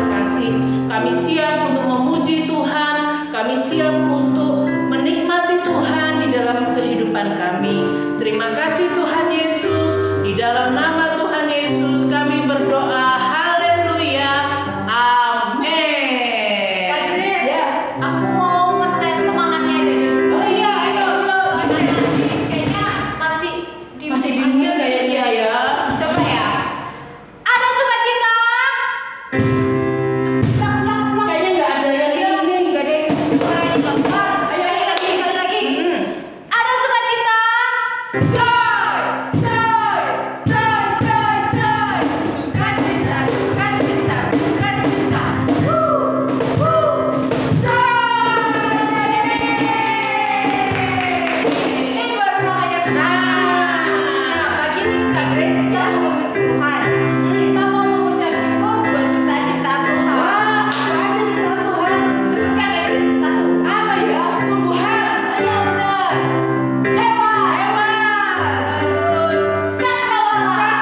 kasih. Kami siap untuk memuji Tuhan, kami siap untuk menikmati Tuhan di dalam kehidupan kami. Terima kasih Tuhan Yesus, di dalam nama Tuhan Yesus kami berdoa. Haleluya, amin. Kak Grace, Ya. aku mau ngetes semangatnya dari dulu. Oh iya, ayo. Kayaknya masih Masih bingung kayak dia ya. Coba ya. Ada sukacita. Kayaknya nggak ada yang ini. Enggak ada yang gambar. Ayo, Sekali lagi, sekali lagi. Hmm. Ada sukacita. Joy, joy, joy, joy, joy. Sukacita, sukacita, sukacita. Joy. Ini baru namanya senang. Nah, pagi ini Kak Grace kita mau memuji Tuhan. Kita mau mengucap syukur buat cipta-ciptaan Tuhan. Wah, apa aja ciptaan Tuhan? Sebutkan Kak Grace satu. Apa ya? Tumbuhan. Iya benar. Hewan. Terus cakrawala.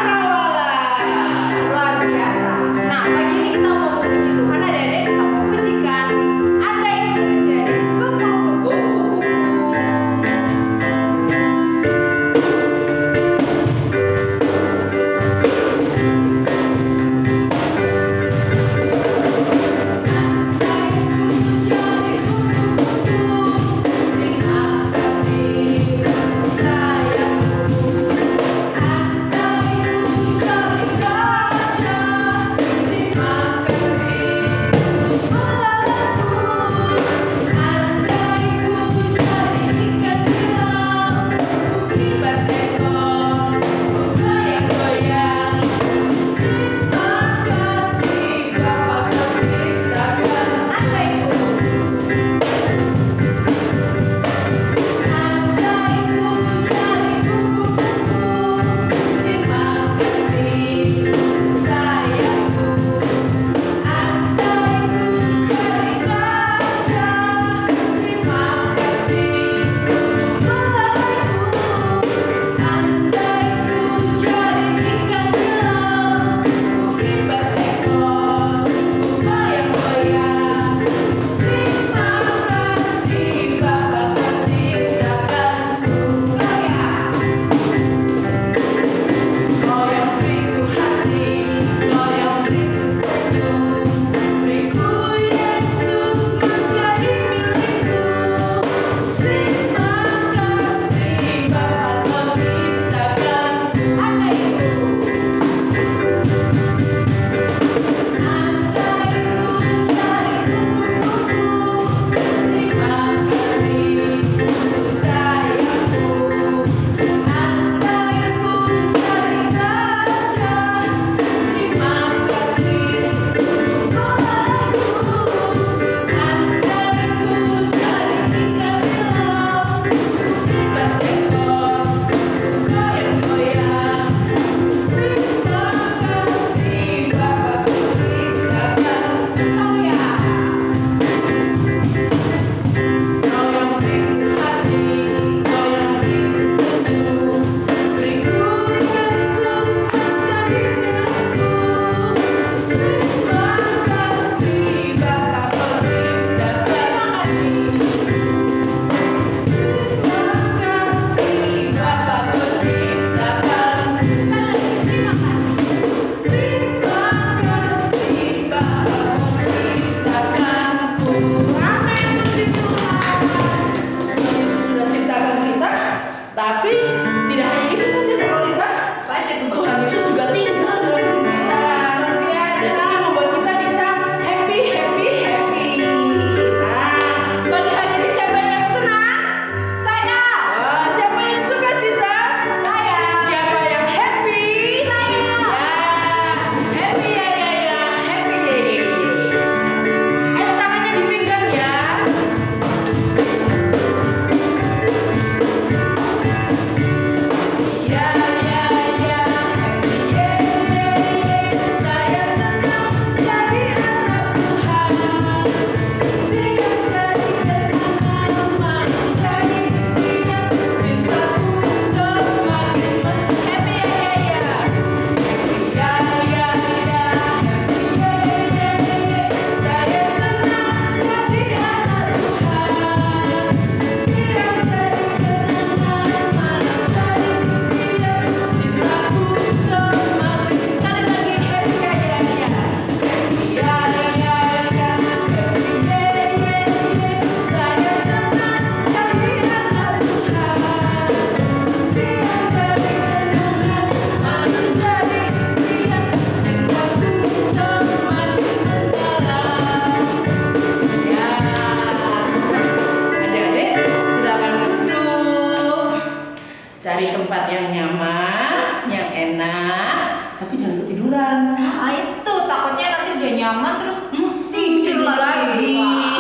Luar biasa. Nah, pagi ini kita mau memuji Tuhan. Adik-adik kita mau pujikan. Anda ikut menjadi kupu-kupu. tempat yang nyaman, yang enak, tapi jangan ketiduran. Nah, itu takutnya nanti udah nyaman terus Tidur lagi. Wah.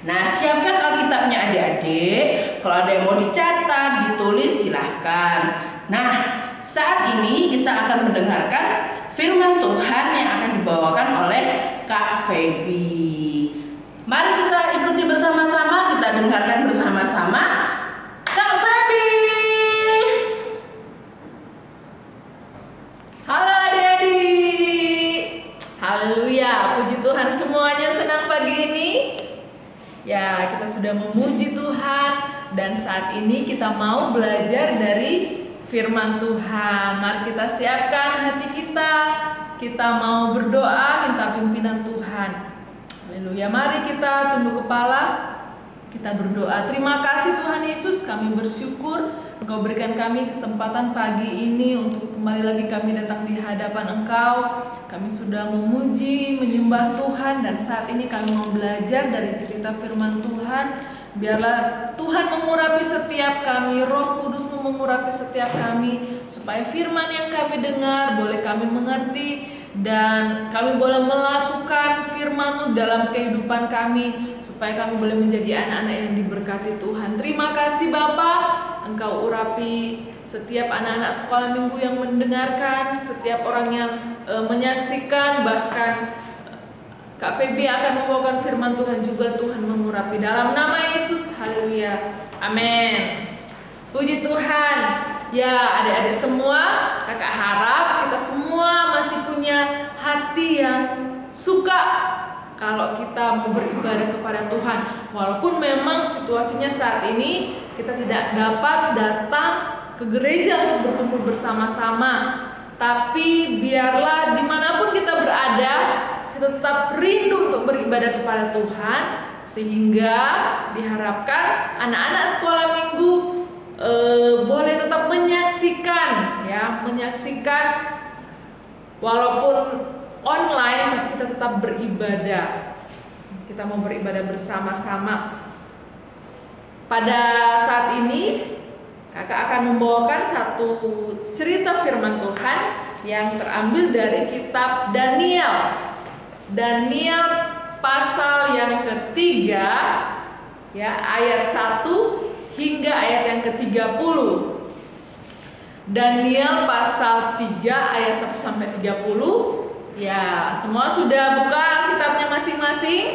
Nah, siapkan Alkitabnya adik-adik. Kalau ada yang mau dicatat, ditulis silahkan. Nah, saat ini kita akan mendengarkan firman Tuhan yang akan dibawakan oleh Kak Feby. Mari kita ikuti bersama-sama, kita dengarkan bersama-sama Kak Feby. Halo adik-adik. Haleluya, puji Tuhan semuanya, senang pagi ini. Ya, kita sudah memuji Tuhan dan saat ini kita mau belajar dari firman Tuhan. Mari kita siapkan hati kita. Kita mau berdoa minta pimpinan Tuhan. Haleluya, mari kita tunduk kepala. Kita berdoa. Terima kasih Tuhan Yesus, kami bersyukur Engkau berikan kami kesempatan pagi ini untuk kembali lagi kami datang di hadapan Engkau. Kami sudah memuji, menyembah Tuhan dan saat ini kami mau belajar dari cerita firman Tuhan. Biarlah Tuhan mengurapi setiap kami, Roh Kudus mengurapi setiap kami, supaya firman yang kami dengar boleh kami mengerti dan kami boleh melakukan firman-Mu dalam kehidupan kami, supaya kami boleh menjadi anak-anak yang diberkati Tuhan. Terima kasih Bapa, Engkau urapi setiap anak-anak sekolah minggu yang mendengarkan, setiap orang yang menyaksikan, bahkan Kak Feby akan membawakan firman Tuhan juga. Tuhan mengurapi dalam nama Yesus. Haleluya. Amin. Puji Tuhan. Ya adik-adik semua, kakak harap kita semua masih punya hati yang suka kalau kita mau beribadah kepada Tuhan. Walaupun memang situasinya saat ini kita tidak dapat datang ke gereja untuk berkumpul bersama-sama, tapi biarlah dimanapun kita berada, kita tetap rindu untuk beribadah kepada Tuhan, sehingga diharapkan anak-anak sekolah minggu boleh tetap menyaksikan walaupun online, tapi kita tetap beribadah. Kita mau beribadah bersama-sama. Pada saat ini kakak akan membawakan satu cerita firman Tuhan yang terambil dari kitab Daniel pasal yang ketiga, ya, ayat 1 hingga ayat yang ke-30. Daniel pasal 3 ayat 1 sampai 30. Ya, semua sudah buka kitabnya masing-masing?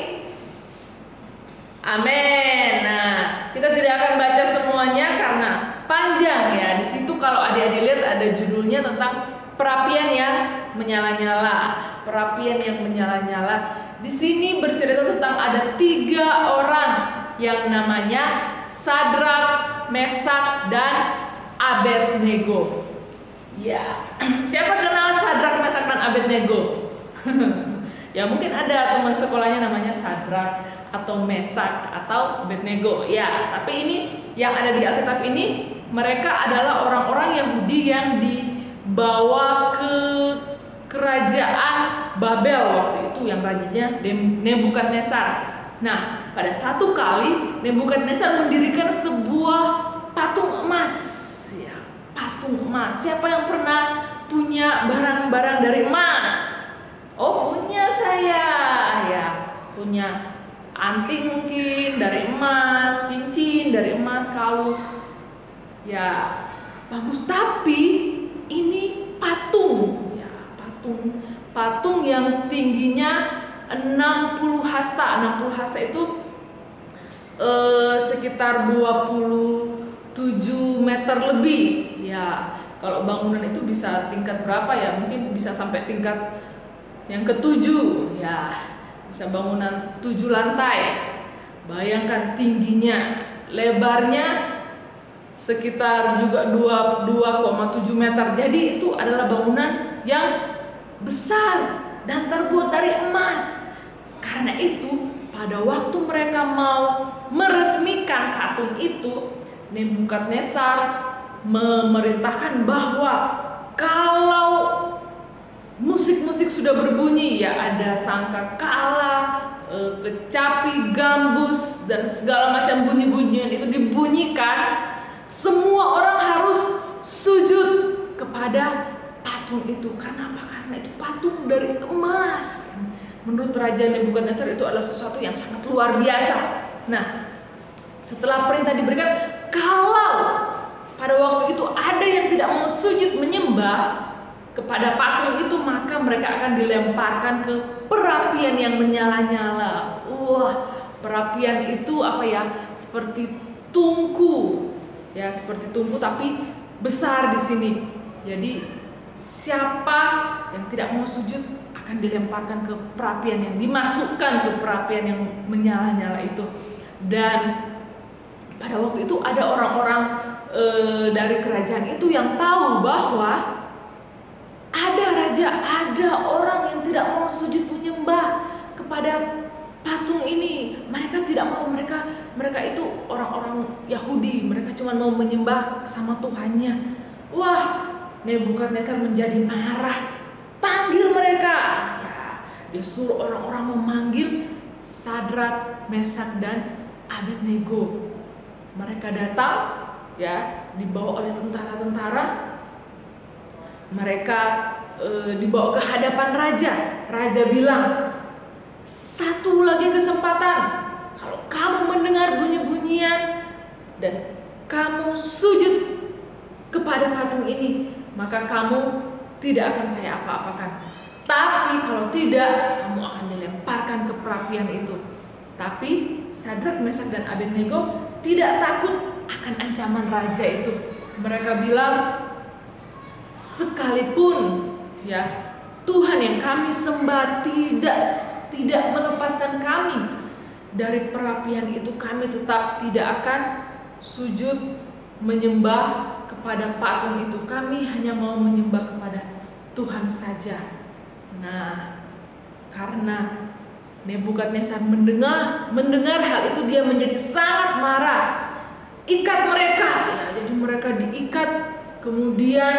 Amin. Nah, kita tidak akan baca semuanya karena panjang ya. Di situ kalau adik-adik lihat ada judulnya tentang perapian yang menyala-nyala. Perapian yang menyala-nyala. Di sini bercerita tentang ada 3 orang yang namanya Sadrak, Mesak, dan Abednego. Ya, siapa kenal Sadrak, Mesak, dan Abednego? Ya mungkin ada teman sekolahnya namanya Sadrak atau Mesak atau Abednego. Ya, tapi ini yang ada di Alkitab ini, mereka adalah orang-orang Yahudi yang dibawa ke kerajaan Babel waktu itu, yang rajanya Nebukadnezar. Nah, pada satu kali Nebukadnezar mendirikan sebuah patung emas. Ya, patung emas. Siapa yang pernah punya barang-barang dari emas? Oh, punya saya. Ya, punya anting mungkin dari emas, cincin dari emas, kalung. Ya, bagus, tapi ini patung. Ya, patung yang tingginya 60 hasta. 60 hasta itu sekitar 27 meter lebih. Ya, kalau bangunan itu bisa tingkat berapa ya? Mungkin bisa sampai tingkat yang ke-7. Ya, bisa bangunan 7 lantai. Bayangkan tingginya, lebarnya sekitar juga 2,7 meter. Jadi itu adalah bangunan yang besar dan terbuat dari emas. Karena itu pada waktu mereka mau meresmikan patung itu, Nebukadnezar memerintahkan bahwa kalau musik-musik sudah berbunyi, ya ada sangkakala, kecapi, gambus, dan segala macam bunyi-bunyian itu dibunyikan, semua orang harus kepada patung itu. Karena apa? Karena itu patung dari emas. Menurut Raja Nebukadnezar itu adalah sesuatu yang sangat luar biasa. Nah, setelah perintah diberikan, kalau pada waktu itu ada yang tidak mau sujud menyembah kepada patung itu, maka mereka akan dilemparkan ke perapian yang menyala-nyala. Wah, perapian itu apa ya? Seperti tungku. Ya, seperti tungku tapi besar di sini. Jadi siapa yang tidak mau sujud akan dilemparkan ke perapian, yang dimasukkan ke perapian yang menyala-nyala itu. Dan pada waktu itu ada orang-orang dari kerajaan itu yang tahu bahwa ada raja, ada orang yang tidak mau sujud menyembah kepada patung ini. Mereka tidak mau, mereka itu orang-orang Yahudi, mereka cuma mau menyembah sama Tuhannya. Wah, Nebukadnezar menjadi marah, panggil mereka. Ya, dia suruh orang-orang memanggil Sadrak, Mesak, dan Abednego. Mereka datang, ya, dibawa oleh tentara-tentara. Mereka dibawa ke hadapan raja. Raja bilang, satu lagi kesempatan. Kalau kamu mendengar bunyi-bunyian dan kamu sujud kepada patung ini, maka kamu tidak akan saya apa-apakan. Tapi kalau tidak, kamu akan dilemparkan ke perapian itu. Tapi Sadrak, Mesak, dan Abednego tidak takut akan ancaman raja itu. Mereka bilang, sekalipun ya Tuhan yang kami sembah tidak melepaskan kami dari perapian itu, kami tetap tidak akan sujud menyembah kepada patung itu. Kami hanya mau menyembah kepada Tuhan saja. Nah, karena Nebukadnezar mendengar hal itu, dia menjadi sangat marah. Ikat mereka, ya, jadi mereka diikat. Kemudian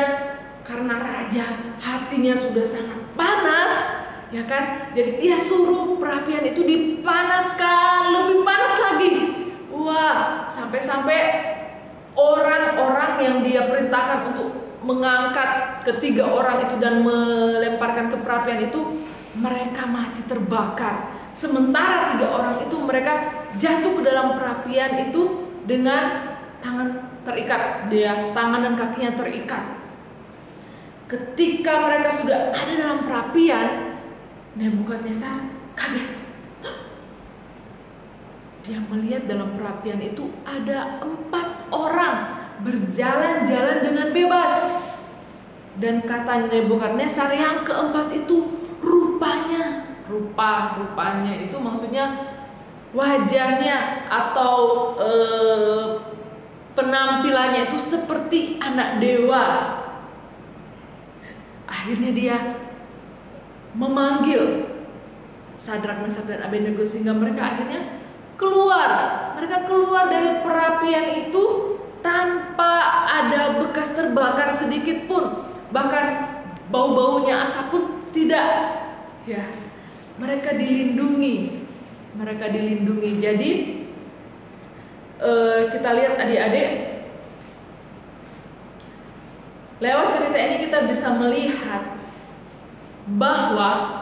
karena raja hatinya sudah sangat panas, ya kan? Jadi dia suruh perapian itu dipanaskan, lebih panas lagi. Wah, sampai-sampai orang-orang yang dia perintahkan untuk mengangkat ketiga orang itu dan melemparkan ke perapian itu, mereka mati terbakar. Sementara 3 orang itu mereka jatuh ke dalam perapian itu dengan tangan terikat, dia tangan dan kakinya terikat. Ketika mereka sudah ada dalam perapian, Nebukadnezar kaget. Dia melihat dalam perapian itu ada 4 orang berjalan-jalan dengan bebas. Dan kata Nebukadnezar, yang keempat itu rupanya itu maksudnya wajahnya atau penampilannya itu seperti anak dewa. Akhirnya dia memanggil Sadrak, Mesak, dan Abednego sehingga mereka akhirnya keluar. Mereka keluar dari perapian itu tanpa ada bekas terbakar sedikit pun, bahkan bau-baunya asap pun tidak. Ya, mereka dilindungi. Jadi kita lihat adik-adik, lewat cerita ini kita bisa melihat bahwa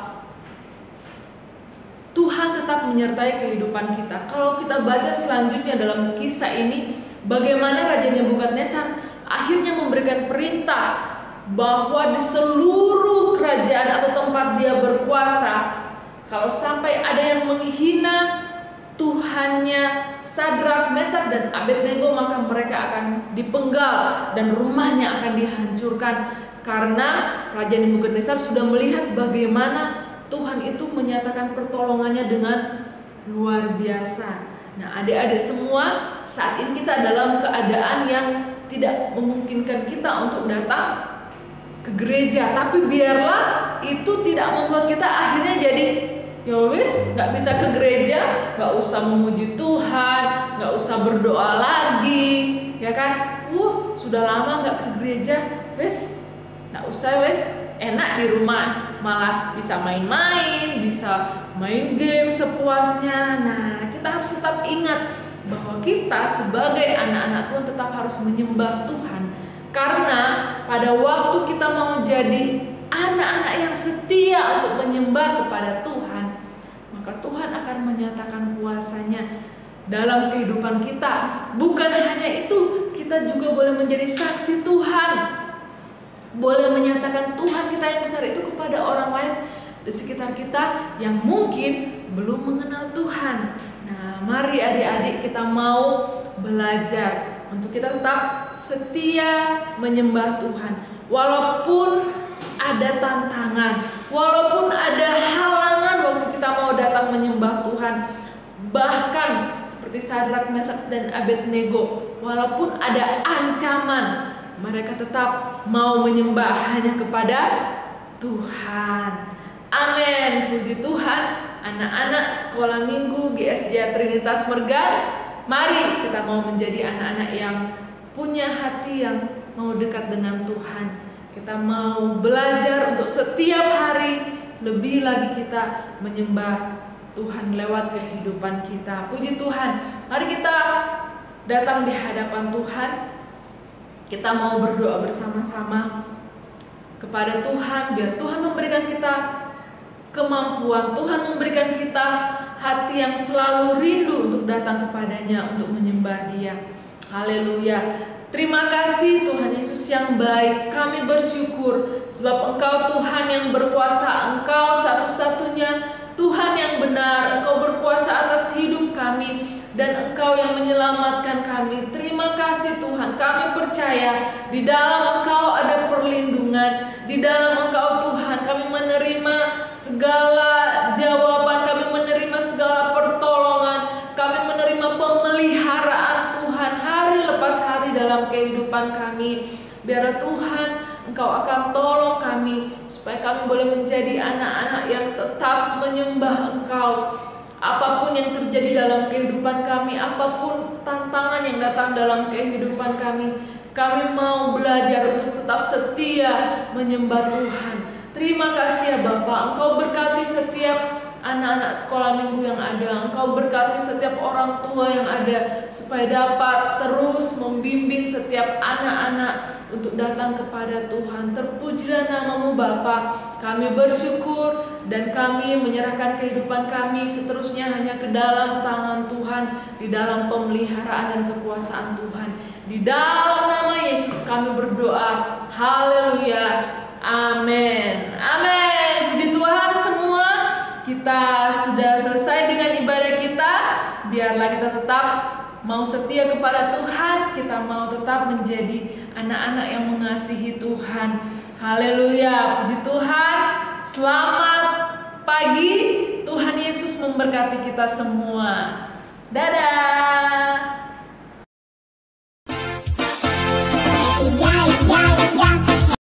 Tuhan tetap menyertai kehidupan kita. Kalau kita baca selanjutnya dalam kisah ini, bagaimana Raja Nebukadnezar akhirnya memberikan perintah bahwa di seluruh kerajaan atau tempat dia berkuasa, kalau sampai ada yang menghina Tuhannya Sadrak, Mesak, dan Abednego, maka mereka akan dipenggal dan rumahnya akan dihancurkan. Karena Raja Nebukadnezar sudah melihat bagaimana Tuhan itu menyatakan pertolongannya dengan luar biasa. Nah, adik-adik semua, saat ini kita dalam keadaan yang tidak memungkinkan kita untuk datang ke gereja, tapi biarlah itu tidak membuat kita akhirnya jadi ya wis nggak bisa ke gereja, nggak usah memuji Tuhan, nggak usah berdoa lagi, ya kan? Sudah lama nggak ke gereja, wis nggak usah, wis enak di rumah, malah bisa main-main, bisa main game sepuasnya. Nah, kita harus tetap ingat bahwa kita sebagai anak-anak Tuhan tetap harus menyembah Tuhan, karena pada waktu kita mau jadi anak-anak yang setia untuk menyembah kepada Tuhan, maka Tuhan akan menyatakan kuasa-Nya dalam kehidupan kita. Bukan hanya itu, kita juga boleh menjadi saksi Tuhan, boleh menyatakan Tuhan kita yang besar itu kepada orang lain di sekitar kita yang mungkin belum mengenal Tuhan. Nah, mari adik-adik kita mau belajar untuk kita tetap setia menyembah Tuhan. Walaupun ada tantangan, walaupun ada halangan waktu kita mau datang menyembah Tuhan, bahkan seperti Sadrak, Mesak, dan Abednego, walaupun ada ancaman, mereka tetap mau menyembah hanya kepada Tuhan. Amin. Puji Tuhan. Anak-anak sekolah minggu GSJ Trinitas Mergan, mari kita mau menjadi anak-anak yang punya hati yang mau dekat dengan Tuhan. Kita mau belajar untuk setiap hari lebih lagi kita menyembah Tuhan lewat kehidupan kita. Puji Tuhan. Mari kita datang di hadapan Tuhan. Kita mau berdoa bersama-sama kepada Tuhan, biar Tuhan memberikan kita kemampuan, Tuhan memberikan kita hati yang selalu rindu untuk datang kepadanya, untuk menyembah Dia. Haleluya. Terima kasih Tuhan Yesus yang baik. Kami bersyukur sebab Engkau Tuhan yang berkuasa, Engkau satu-satunya Tuhan yang benar. Engkau berkuasa atas hidup kami dan Engkau yang menyelamatkan kami. Terima kasih Tuhan. Kami percaya di dalam Engkau ada perlindungan. Di dalam Engkau Tuhan kami menerima segala jawaban, kami menerima segala pertolongan, kami menerima pemeliharaan Tuhan hari lepas hari dalam kehidupan kami. Biar Tuhan Engkau akan tolong kami supaya kami boleh menjadi anak-anak yang tetap menyembah Engkau. Apapun yang terjadi dalam kehidupan kami, apapun tantangan yang datang dalam kehidupan kami mau belajar untuk tetap setia menyembah Tuhan. Terima kasih ya Bapak, Engkau berkati setiap anak-anak sekolah minggu yang ada. Engkau berkati setiap orang tua yang ada, supaya dapat terus membimbing setiap anak-anak untuk datang kepada Tuhan. Terpujilah nama-Mu Bapa. Kami bersyukur dan kami menyerahkan kehidupan kami seterusnya hanya ke dalam tangan Tuhan, di dalam pemeliharaan dan kekuasaan Tuhan. Di dalam nama Yesus kami berdoa. Haleluya. Amin. Amin. Puji Tuhan semua. Kita sudah selesai dengan ibadah kita. Biarlah kita tetap mau setia kepada Tuhan. Kita mau tetap menjadi anak-anak yang mengasihi Tuhan. Haleluya. Puji Tuhan. Selamat pagi. Tuhan Yesus memberkati kita semua. Dadah.